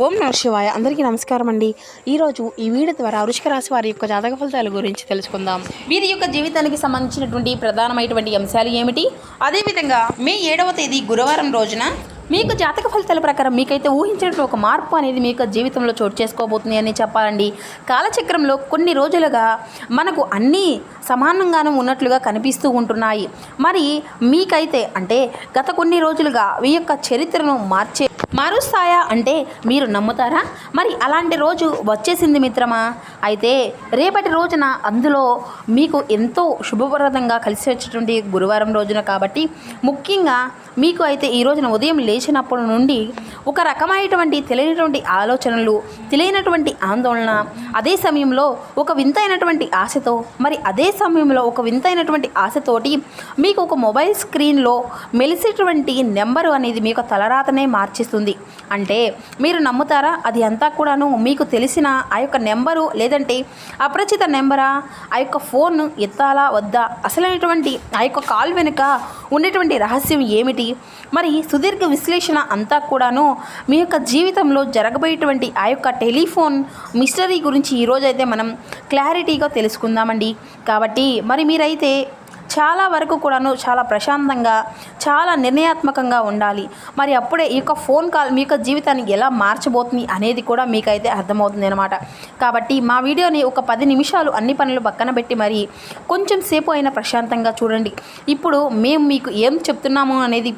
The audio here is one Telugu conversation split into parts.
ఓం నమః శివాయ. అందరికీ నమస్కారం అండి. ఈరోజు ఈ వీడియో ద్వారా వృశ్చిక రాశి వారి యొక్క జాతక ఫలితాల గురించి తెలుసుకుందాం. వీరి యొక్క జీవితానికి సంబంధించినటువంటి ప్రధానమైనటువంటి అంశాలు ఏమిటి, అదేవిధంగా మే 7వ తేదీ గురువారం రోజున మీకు జాతక ఫలితాల ప్రకారం మీకైతే ఊహించినట్టు ఒక మార్పు అనేది మీ యొక్క జీవితంలో చోటు చేసుకోబోతుంది అని చెప్పాలండి. కాలచక్రంలో కొన్ని రోజులుగా మనకు అన్నీ సమానంగానే ఉన్నట్లుగా కనిపిస్తూ ఉంటున్నాయి. మరి మీకైతే అంటే గత కొన్ని రోజులుగా మీ యొక్క చరిత్రను మారుస్తాయా అంటే మీరు నమ్ముతారా? మరి అలాంటి రోజు వచ్చేసింది మిత్రమా. అయితే రేపటి రోజున అందులో మీకు ఎంతో శుభప్రదంగా కలిసి వచ్చేటువంటి గురువారం రోజున కాబట్టి ముఖ్యంగా మీకు అయితే ఈ రోజున ఉదయం లేచినప్పటి నుండి ఒక రకమైనటువంటి తెలియనటువంటి ఆలోచనలు, తెలియనటువంటి ఆందోళన, అదే సమయంలో ఒక వింతైనటువంటి ఆశతో, మరి అదే సమయంలో ఒక వింతైనటువంటి ఆశతోటి మీకు ఒక మొబైల్ స్క్రీన్లో మెలిసేటువంటి నెంబరు అనేది మీకు తలరాతనే మార్చేస్తుంది. అంటే మీరు నమ్ముతారా? అది అంతా కూడాను మీకు తెలిసిన ఆ యొక్క నెంబరు లేదంటే అపరిచిత నెంబరా, ఆ యొక్క ఫోన్ ఎత్తాలా వద్దా, అసలైనటువంటి ఆ యొక్క కాల్ వెనుక ఉండేటువంటి రహస్యం ఏమిటి, మరి సుదీర్ఘ విశ్లేషణ అంతా కూడాను మీ యొక్క జీవితంలో జరగబోయేటువంటి ఆ యొక్క టెలిఫోన్ మిస్టరీ గురించి ఈరోజైతే మనం క్లారిటీగా తెలుసుకుందామండి. కాబట్టి మరి మీరైతే చాలా వరకు కూడాను చాలా ప్రశాంతంగా, చాలా నిర్ణయాత్మకంగా ఉండాలి. మరి అప్పుడే ఈ యొక్క ఫోన్ కాల్ మీ యొక్క జీవితాన్ని ఎలా మార్చబోతుంది అనేది కూడా మీకైతే అర్థమవుతుంది అనమాట. కాబట్టి మా వీడియోని ఒక 10 నిమిషాలు అన్ని పనులు పక్కన పెట్టి మరి కొంచెం సేపు అయినా ప్రశాంతంగా చూడండి. ఇప్పుడు మేము మీకు ఏం చెప్తున్నాము అనేది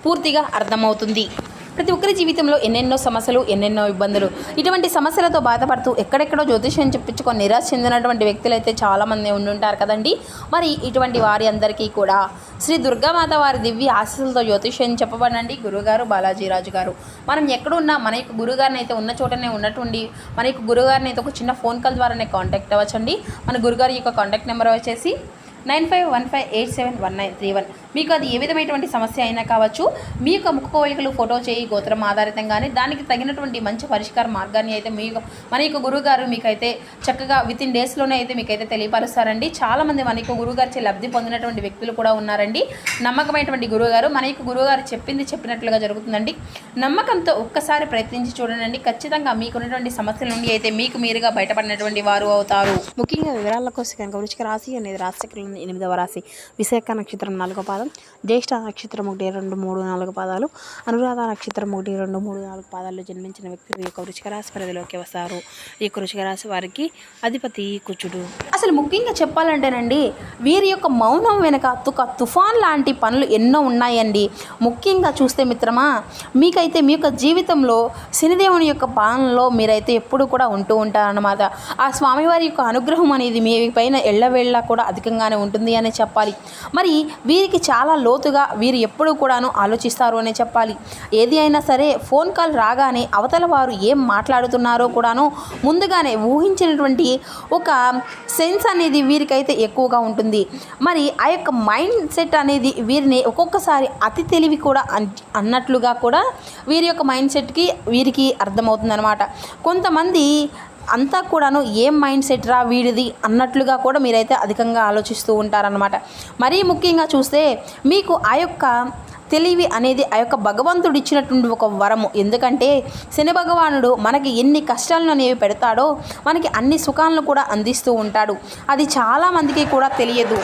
పూర్తిగా అర్థమవుతుంది. ప్రతి ఒక్కరి జీవితంలో ఎన్నెన్నో సమస్యలు, ఎన్నెన్నో ఇబ్బందులు, ఇటువంటి సమస్యలతో బాధపడుతూ ఎక్కడెక్కడో జ్యోతిష్యం చెప్పించుకొని నిరాశ చెందినటువంటి వ్యక్తులు అయితే చాలామంది ఉండుంటారు కదండి. మరి ఇటువంటి వారి అందరికీ కూడా శ్రీ దుర్గామాత వారి దివ్య ఆశీస్సులతో జ్యోతిష్యం చెప్పబడండి గురుగారు బాలాజీరాజు గారు. మనం ఎక్కడున్నా మన యొక్క గురుగారిని అయితే ఉన్న చోటనే ఉన్నట్టుండి మన యొక్క గురుగారిని అయితే ఒక చిన్న ఫోన్ కాల్ ద్వారానే కాంటాక్ట్ అవ్వచ్చండి. మన గురుగారి యొక్క కాంటాక్ట్ నెంబర్ వచ్చేసి 9515871931. మీకు అది ఏ విధమైనటువంటి సమస్య అయినా కావచ్చు, మీ యొక్క ముఖ కవళికలు ఫోటో చేయి గోత్రం ఆధారితంగానే దానికి తగినటువంటి మంచి పరిష్కార మార్గాన్ని అయితే మన యొక్క గురువుగారు మీకైతే చక్కగా వితిన్ డేస్లోనే అయితే మీకైతే తెలియపరుస్తారండి. చాలామంది మన యొక్క గురువుగారిచే లబ్ధి పొందినటువంటి వ్యక్తులు కూడా ఉన్నారండి. నమ్మకమైనటువంటి గురువుగారు మన యొక్క గురువుగారు చెప్పినట్లుగా జరుగుతుందండి. నమ్మకంతో ఒక్కసారి ప్రయత్నించి చూడండి. ఖచ్చితంగా మీకున్నటువంటి సమస్యల నుండి అయితే మీకు మీరుగా బయటపడినటువంటి వారు అవుతారు. ముఖ్యంగా వివరాల కోసం కనుక వృశ్చిక రాశి అనేది రాశిచక్రంలో 8వ రాశి, విశాఖ నక్షత్రం 4వ పాదం, జ్యేష్ఠ నక్షత్రం 1, 2, 3, 4 పాదాలు, అనురాధ నక్షత్రం 1, 2, 3, 4 పాదాల్లో జన్మించిన వ్యక్తులు ఈ యొక్క వృశ్చిక రాశి పరిధిలోకి వస్తారు. ఈ యొక్క వృశ్చిక రాశి వారికి అధిపతి కుజుడు. అసలు ముఖ్యంగా చెప్పాలంటేనండి వీరి యొక్క మౌనం వెనక తుఫాన్ లాంటి పనులు ఎన్నో ఉన్నాయండి. ముఖ్యంగా చూస్తే మిత్రమా, మీకైతే మీ యొక్క జీవితంలో శనిదేవుని యొక్క పాలనలో మీరైతే ఎప్పుడు కూడా ఉంటూ ఉంటారన్నమాట. ఆ స్వామివారి యొక్క అనుగ్రహం అనేది మీ పైన ఎళ్ళవేళ్ళ కూడా అధికంగానే ఉంటుంది అనే చెప్పాలి. మరి వీరికి చాలా లోతుగా వీరు ఎప్పుడు కూడాను ఆలోచిస్తారు అనే చెప్పాలి. ఏది అయినా సరే ఫోన్ కాల్ రాగానే అవతల వారు ఏం మాట్లాడుతున్నారో కూడాను ముందుగానే ఊహించినటువంటి ఒక సెన్స్ అనేది వీరికైతే ఎక్కువగా ఉంటుంది. మరి ఆ యొక్క మైండ్ సెట్ అనేది వీరిని ఒక్కొక్కసారి అతి తెలివి కూడా అన్నట్లుగా కూడా వీరి యొక్క మైండ్ సెట్కి వీరికి అర్థమవుతుంది అనమాట. కొంతమంది అంతా కూడాను ఏం మైండ్ సెట్ రా వీడిది అన్నట్లుగా కూడా మీరైతే అధికంగా ఆలోచిస్తూ ఉంటారనమాట. మరీ ముఖ్యంగా చూస్తే మీకు ఆ యొక్క తెలివి అనేది ఆ యొక్క భగవంతుడు ఇచ్చినటువంటి ఒక వరము. ఎందుకంటే శని భగవానుడు మనకి ఎన్ని కష్టాలను అనేవి పెడతాడో మనకి అన్ని సుఖాలను కూడా అందిస్తూ ఉంటాడు. అది చాలామందికి కూడా తెలియదు.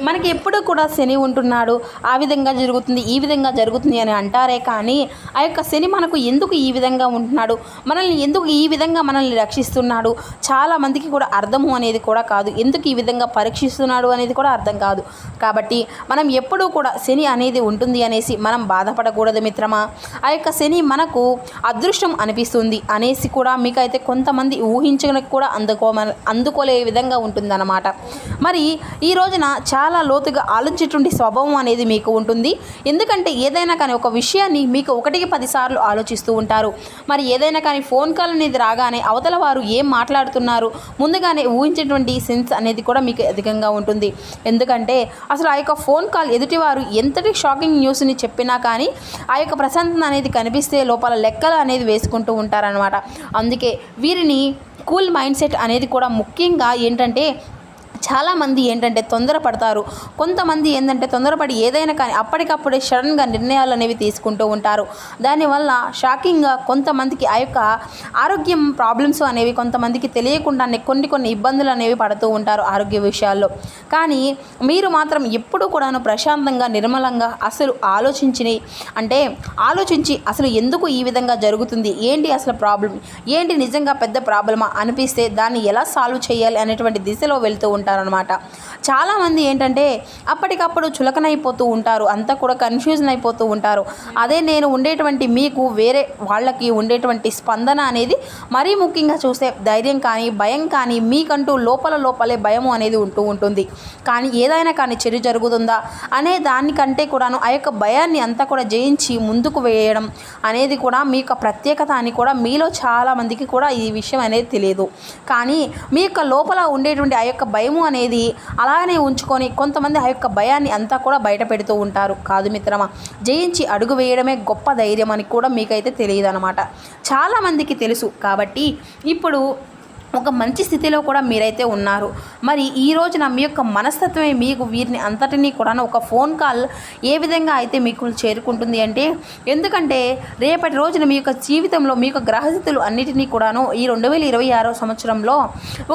మనకి ఎప్పుడు కూడా శని ఉంటున్నాడు, ఆ విధంగా జరుగుతుంది, ఈ విధంగా జరుగుతుంది అని అంటారే కానీ ఆ యొక్క శని మనకు ఎందుకు ఈ విధంగా ఉంటున్నాడు, మనల్ని ఎందుకు ఈ విధంగా మనల్ని రక్షిస్తున్నాడు చాలామందికి కూడా అర్థము అనేది కూడా కాదు. ఎందుకు ఈ విధంగా పరీక్షిస్తున్నాడు అనేది కూడా అర్థం కాదు. కాబట్టి మనం ఎప్పుడూ కూడా శని అనేది ఉంటుంది అనేసి మనం బాధపడకూడదు మిత్రమా. ఆ యొక్క శని మనకు అదృష్టం అనిపిస్తుంది అనేసి కూడా మీకైతే కొంతమంది ఊహించడానికి కూడా అందుకోలే విధంగా ఉంటుందన్నమాట. మరి ఈ రోజున చాలా లోతుగా ఆలోచించేటువంటి స్వభావం అనేది మీకు ఉంటుంది. ఎందుకంటే ఏదైనా కానీ ఒక విషయాన్ని మీకు 1కి 10 సార్లు ఆలోచిస్తూ ఉంటారు. మరి ఏదైనా కానీ ఫోన్ కాల్ అనేది రాగానే అవతల వారు ఏం మాట్లాడుతున్నారు ముందుగానే ఊహించేటువంటి సెన్స్ అనేది కూడా మీకు అధికంగా ఉంటుంది. ఎందుకంటే అసలు ఆ యొక్క ఫోన్ కాల్ ఎదుటివారు ఎంతటి షాకింగ్ న్యూస్ని చెప్పినా కానీ ఆ యొక్క ప్రశాంతత అనేది కనిపిస్తే లోపల లెక్కలు అనేది వేసుకుంటూ ఉంటారనమాట. అందుకే వీరిని కూల్ మైండ్ సెట్ అనేది కూడా ముఖ్యంగా ఏంటంటే చాలామంది ఏంటంటే తొందరపడతారు. కొంతమంది ఏంటంటే తొందరపడి ఏదైనా కానీ అప్పటికప్పుడే సడన్గా నిర్ణయాలు అనేవి తీసుకుంటూ ఉంటారు. దానివల్ల షాకింగ్గా కొంతమందికి ఆ యొక్క ఆరోగ్యం ప్రాబ్లమ్స్ అనేవి కొంతమందికి తెలియకుండానే కొన్ని ఇబ్బందులు అనేవి పడుతూ ఉంటారు ఆరోగ్య విషయాల్లో. కానీ మీరు మాత్రం ఎప్పుడూ కూడాను ప్రశాంతంగా నిర్మలంగా అసలు ఆలోచించి అసలు ఎందుకు ఈ విధంగా జరుగుతుంది, ఏంటి అసలు ప్రాబ్లం, ఏంటి నిజంగా పెద్ద ప్రాబ్లమా అనిపిస్తే దాన్ని ఎలా సాల్వ్ చేయాలి అనేటువంటి దిశలో వెళ్తూ ఉంటారనమాట. చాలామంది ఏంటంటే అప్పటికప్పుడు చులకనైపోతూ ఉంటారు, అంతా కూడా కన్ఫ్యూజన్ అయిపోతూ ఉంటారు. అదే నేను ఉండేటువంటి మీకు వేరే వాళ్ళకి ఉండేటువంటి స్పందన అనేది మరీ ముఖ్యంగా చూస్తే ధైర్యం కానీ భయం కానీ మీకంటూ లోపలే భయం అనేది ఉంటుంది. కానీ ఏదైనా కానీ చెడు జరుగుతుందా అనే దానికంటే కూడాను ఆ యొక్క భయాన్ని అంతా కూడా జయించి ముందుకు వేయడం అనేది కూడా మీ యొక్క ప్రత్యేకత అని కూడా మీలో చాలామందికి కూడా ఈ విషయం అనేది తెలియదు. కానీ మీ యొక్క లోపల ఉండేటువంటి ఆ యొక్క భయము అనేది అలాగనే ఉంచుకొని కొంతమంది ఆ యొక్క భయాన్ని అంతా కూడా బయట పెడుతూ ఉంటారు. కాదు మిత్రమా, జయించి అడుగు వేయడమే గొప్ప ధైర్యం అని కూడా మీకైతే తెలియదు అనమాట. చాలామందికి తెలుసు. కాబట్టి ఇప్పుడు ఒక మంచి స్థితిలో కూడా మీరైతే ఉన్నారు. మరి ఈ రోజున మీ యొక్క మనస్తత్వమే మీకు వీరిని అంతటినీ కూడా ఒక ఫోన్ కాల్ ఏ విధంగా అయితే మీకు చేరుకుంటుంది అంటే, ఎందుకంటే రేపటి రోజున మీ యొక్క జీవితంలో మీ యొక్క గ్రహస్థితులు అన్నిటినీ కూడాను ఈ 2026 సంవత్సరంలో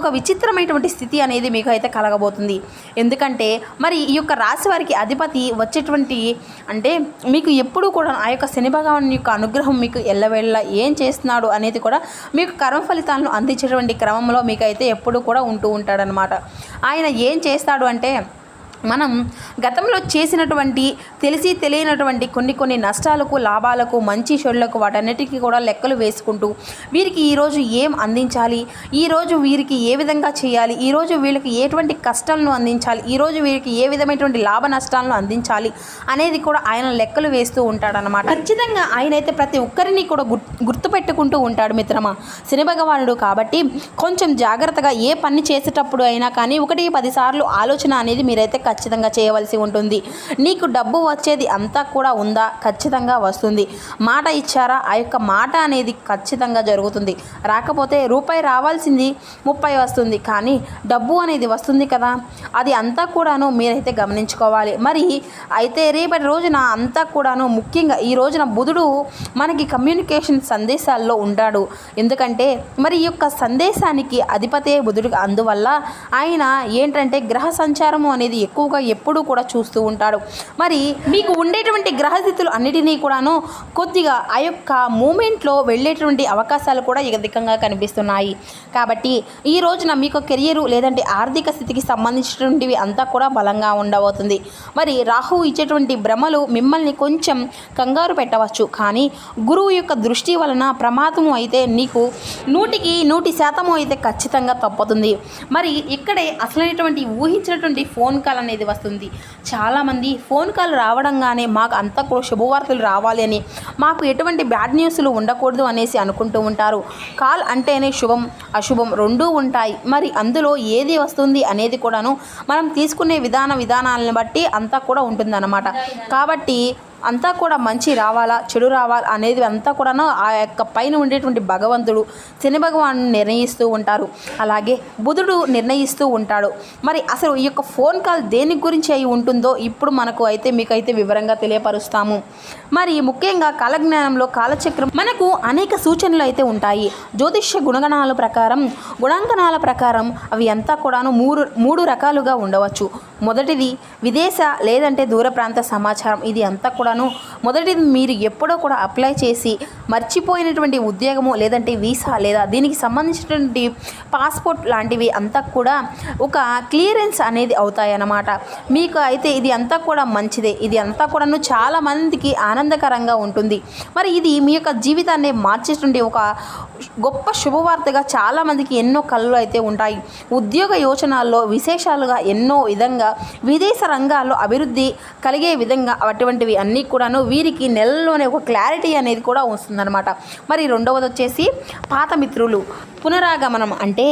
ఒక విచిత్రమైనటువంటి స్థితి అనేది మీకు అయితే కలగబోతుంది. ఎందుకంటే మరి ఈ యొక్క రాశి వారికి అధిపతి వచ్చేటువంటి అంటే మీకు ఎప్పుడూ కూడా ఆ యొక్క శని భగవాన్ యొక్క అనుగ్రహం మీకు ఎల్లవేళ్ళ ఏం చేస్తున్నాడు అనేది కూడా మీకు కర్మ ఫలితాలను అందించేటువంటి క్రమంలో మీకైతే ఎప్పుడు కూడా ఉంటూ ఉంటాడనమాట. ఆయన ఏం చేస్తాడు అంటే, మనం గతంలో చేసినటువంటి తెలిసి తెలియనటువంటి కొన్ని నష్టాలకు లాభాలకు మంచి చెడులకు వాటన్నిటికీ కూడా లెక్కలు వేసుకుంటూ వీరికి ఈరోజు ఏం అందించాలి, ఈరోజు వీరికి ఏ విధంగా చేయాలి, ఈరోజు వీళ్ళకి ఎటువంటి కష్టాలను అందించాలి, ఈరోజు వీరికి ఏ విధమైనటువంటి లాభ నష్టాలను అందించాలి అనేది కూడా ఆయన లెక్కలు వేస్తూ ఉంటాడనమాట. ఖచ్చితంగా ఆయనైతే ప్రతి ఒక్కరిని కూడా గుర్తుపెట్టుకుంటూ ఉంటాడు మిత్రమా, శని భగవానుడు. కాబట్టి కొంచెం జాగ్రత్తగా ఏ పని చేసేటప్పుడు అయినా కానీ 1-10 సార్లు ఆలోచన అనేది మీరైతే ఖచ్చితంగా చేయవలసి ఉంటుంది. నీకు డబ్బు వచ్చేది అంతా కూడా ఉందా? ఖచ్చితంగా వస్తుంది. మాట ఇచ్చారా? ఆ యొక్క మాట అనేది ఖచ్చితంగా జరుగుతుంది. రాకపోతే రూపాయి రావాల్సింది 30 వస్తుంది, కానీ డబ్బు అనేది వస్తుంది కదా, అది అంతా కూడాను మీరైతే గమనించుకోవాలి. మరి అయితే రేపటి రోజున అంతా కూడాను ముఖ్యంగా ఈ రోజున బుధుడు మనకి కమ్యూనికేషన్ సందేశాల్లో ఉంటాడు. ఎందుకంటే మరి ఈ యొక్క సందేశానికి అధిపతే బుధుడు. అందువల్ల ఆయన ఏంటంటే గ్రహ సంచారము అనేది ఎక్కువగా ఎప్పుడూ కూడా చూస్తూ ఉంటాడు. మరి మీకు ఉండేటువంటి గ్రహస్థితులు అన్నిటినీ కూడాను కొద్దిగా ఆ యొక్క మూమెంట్లో వెళ్ళేటువంటి అవకాశాలు కూడా అధికంగా కనిపిస్తున్నాయి. కాబట్టి ఈ రోజున మీకు కెరియరు లేదంటే ఆర్థిక స్థితికి సంబంధించినటువంటివి అంతా కూడా బలంగా ఉండబోతుంది. మరి రాహు ఇచ్చేటువంటి భ్రమలు మిమ్మల్ని కొంచెం కంగారు పెట్టవచ్చు, కానీ గురువు యొక్క దృష్టి వలన ప్రమాదము అయితే నీకు 100% అయితే ఖచ్చితంగా తప్పుతుంది. మరి ఇక్కడే అసలైనటువంటి ఊహించినటువంటి ఫోన్ కాల్ అనేది వస్తుంది. చాలామంది ఫోన్ కాల్ రావడంగానే మాకు అంతా కూడా శుభవార్తలు రావాలి అని, మాకు ఎటువంటి బ్యాడ్ న్యూస్లు ఉండకూడదు అనేసి అనుకుంటూ ఉంటారు. కాల్ అంటేనే శుభం అశుభం రెండూ ఉంటాయి. మరి అందులో ఏది వస్తుంది అనేది కూడాను మనం తీసుకునే విధానాలను బట్టి అంతా కూడా ఉంటుందన్నమాట. కాబట్టి అంతా కూడా మంచి రావాలా చెడు రావాలా అనేది అంతా కూడాను ఆ యొక్క పైన ఉండేటువంటి భగవంతుడు శని భగవాను నిర్ణయిస్తూ ఉంటారు. అలాగే బుధుడు నిర్ణయిస్తూ ఉంటాడు. మరి అసలు ఈ యొక్క ఫోన్ కాల్ దేని గురించి అయి ఉంటుందో ఇప్పుడు మీకైతే వివరంగా తెలియపరుస్తాము. మరి ముఖ్యంగా కాలజ్ఞానంలో కాలచక్రం మనకు అనేక సూచనలు అయితే ఉంటాయి. జ్యోతిష్య గుణాంకనాల ప్రకారం అవి అంతా కూడాను మూడు రకాలుగా ఉండవచ్చు. మొదటిది విదేశ లేదంటే దూర ప్రాంత సమాచారం. ఇది అంతా కూడాను మొదటిది మీరు ఎప్పుడో కూడా అప్లై చేసి మర్చిపోయినటువంటి ఉద్యోగము లేదంటే వీసా లేదా దీనికి సంబంధించినటువంటి పాస్పోర్ట్ లాంటివి అంతా కూడా ఒక క్లియరెన్స్ అనేది అవుతాయి అన్నమాట. మీకు అయితే ఇది అంతా కూడా మంచిదే. ఇది అంతా కూడాను చాలా మందికి ఆనందకరంగా ఉంటుంది. మరి ఇది మీ యొక్క జీవితాన్ని మార్చేటువంటి ఒక గొప్ప శుభవార్తగా చాలామందికి ఎన్నో కళలు అయితే ఉంటాయి. ఉద్యోగ యోచనాల్లో విశేషాలుగా ఎన్నో విధంగా విదేశ రంగాల్లో అభివృద్ధి కలిగే విధంగా అటువంటివి అన్నీ కూడాను వీరికి నెలలోనే ఒక క్లారిటీ అనేది కూడా వస్తుందన్నమాట. మరి రెండవది వచ్చేసి పాత మిత్రులు. పునరాగమనం అంటే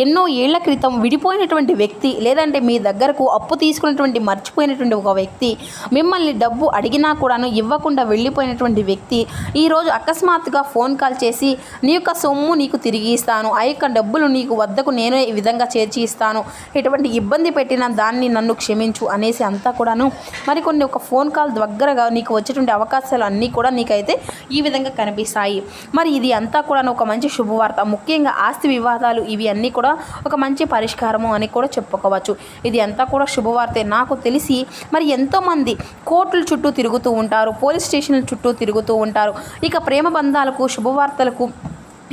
ఎన్నో ఏళ్ల క్రితం విడిపోయినటువంటి వ్యక్తి, లేదంటే మీ దగ్గరకు అప్పు తీసుకున్నటువంటి మర్చిపోయినటువంటి ఒక వ్యక్తి, మిమ్మల్ని డబ్బు అడిగినా కూడాను ఇవ్వకుండా వెళ్ళిపోయినటువంటి వ్యక్తి ఈరోజు అకస్మాత్తుగా ఫోన్ కాల్ చేసి నీ యొక్క సొమ్ము నీకు తిరిగి ఇస్తాను, ఆ యొక్క డబ్బులు నీకు వద్దకు నేనే ఈ విధంగా చేర్చి ఇస్తాను, ఎటువంటి ఇబ్బంది పెట్టిన దాన్ని నన్ను క్షమించు అనేసి అంతా కూడాను మరికొన్ని ఒక ఫోన్ కాల్ దగ్గరగా నీకు వచ్చేటువంటి అవకాశాలు అన్నీ కూడా నీకైతే ఈ విధంగా కనిపిస్తాయి. మరి ఇది అంతా కూడా ఒక మంచి శుభవార్త. ముఖ్యంగా ఆస్తి వివాదాలు ఇవి అన్నీ కూడా ఒక మంచి పరిష్కారము అని కూడా చెప్పుకోవచ్చు. ఇది అంతా కూడా శుభవార్తే. నాకు తెలిసి మరి ఎంతోమంది కోర్టుల చుట్టూ తిరుగుతూ ఉంటారు, పోలీస్ స్టేషన్ల చుట్టూ తిరుగుతూ ఉంటారు. ఇక ప్రేమ బంధాలకు శుభవార్తలకు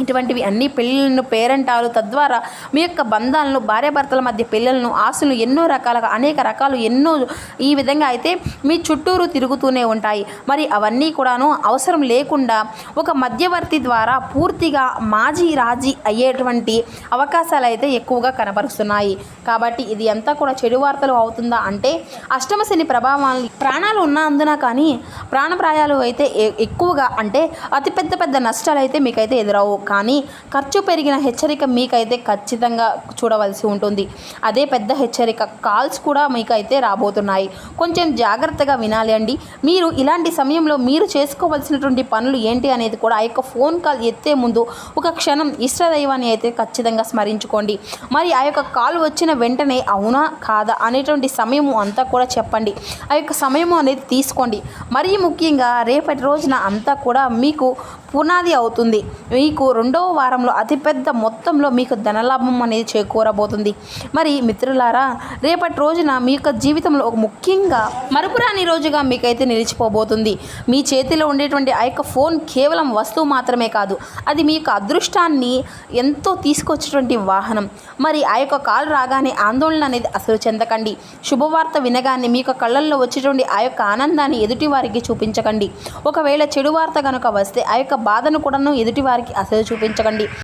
ఇటువంటివి అన్ని పెళ్ళిళ్ళను పేరంటాలు, తద్వారా మీ యొక్క బంధాలను, భార్యాభర్తల మధ్య పిల్లలను, ఆస్తులు ఎన్నో రకాలుగా అనేక రకాలు ఎన్నో ఈ విధంగా అయితే మీ చుట్టూరు తిరుగుతూనే ఉంటాయి. మరి అవన్నీ కూడాను అవసరం లేకుండా ఒక మధ్యవర్తి ద్వారా పూర్తిగా మాజీ రాజీ అయ్యేటువంటి అవకాశాలు అయితే ఎక్కువగా కనబరుస్తున్నాయి. కాబట్టి ఇది అంతా కూడా చెడు వార్తలు అవుతుందా అంటే అష్టమ శని ప్రభావాలు ప్రాణాలు ఉన్నందున కానీ ప్రాణప్రాయాలు అయితే ఎక్కువగా అంటే అతి పెద్ద పెద్ద నష్టాలు అయితే మీకైతే ఎదురవు. కానీ ఖర్చు పెరిగిన హెచ్చరిక మీకైతే ఖచ్చితంగా చూడవలసి ఉంటుంది. అదే పెద్ద హెచ్చరిక కాల్స్ కూడా మీకైతే రాబోతున్నాయి. కొంచెం జాగ్రత్తగా వినాలి అండి. మీరు ఇలాంటి సమయంలో మీరు చేసుకోవాల్సినటువంటి పనులు ఏంటి అనేది కూడా ఆ యొక్క ఫోన్ కాల్ ఎత్తే ముందు ఒక క్షణం ఇష్టదైవాన్ని అయితే ఖచ్చితంగా స్మరించుకోండి. మరి ఆ యొక్క కాల్ వచ్చిన వెంటనే అవునా కాదా అనేటువంటి సమయము అంతా కూడా చెప్పండి. ఆ యొక్క సమయము అనేది తీసుకోండి. మరీ ముఖ్యంగా రేపటి రోజున అంతా కూడా మీకు పునాది అవుతుంది. మీకు రెండవ వారంలో అతిపెద్ద మొత్తంలో మీకు ధనలాభం అనేది చేకూరబోతుంది. మరి మిత్రులారా, రేపటి రోజున మీ యొక్క జీవితంలో ఒక ముఖ్యంగా మరుపురాని రోజుగా మీకైతే నిలిచిపోబోతుంది. మీ చేతిలో ఉండేటువంటి ఆ యొక్క ఫోన్ కేవలం వస్తువు మాత్రమే కాదు, అది మీ యొక్క అదృష్టాన్ని ఎంతో తీసుకొచ్చేటువంటి వాహనం. మరి ఆ యొక్క కాల్ రాగానే ఆందోళన అనేది అసలు చెందకండి. శుభవార్త వినగానే మీ యొక్క కళ్ళల్లో వచ్చేటువంటి ఆ యొక్క ఆనందాన్ని ఎదుటి వారికి చూపించకండి. ఒకవేళ చెడు వార్త కనుక వస్తే ఆ యొక్క బాధను కూడాను ఎదుటి వారికి అసలు చూపించకండి.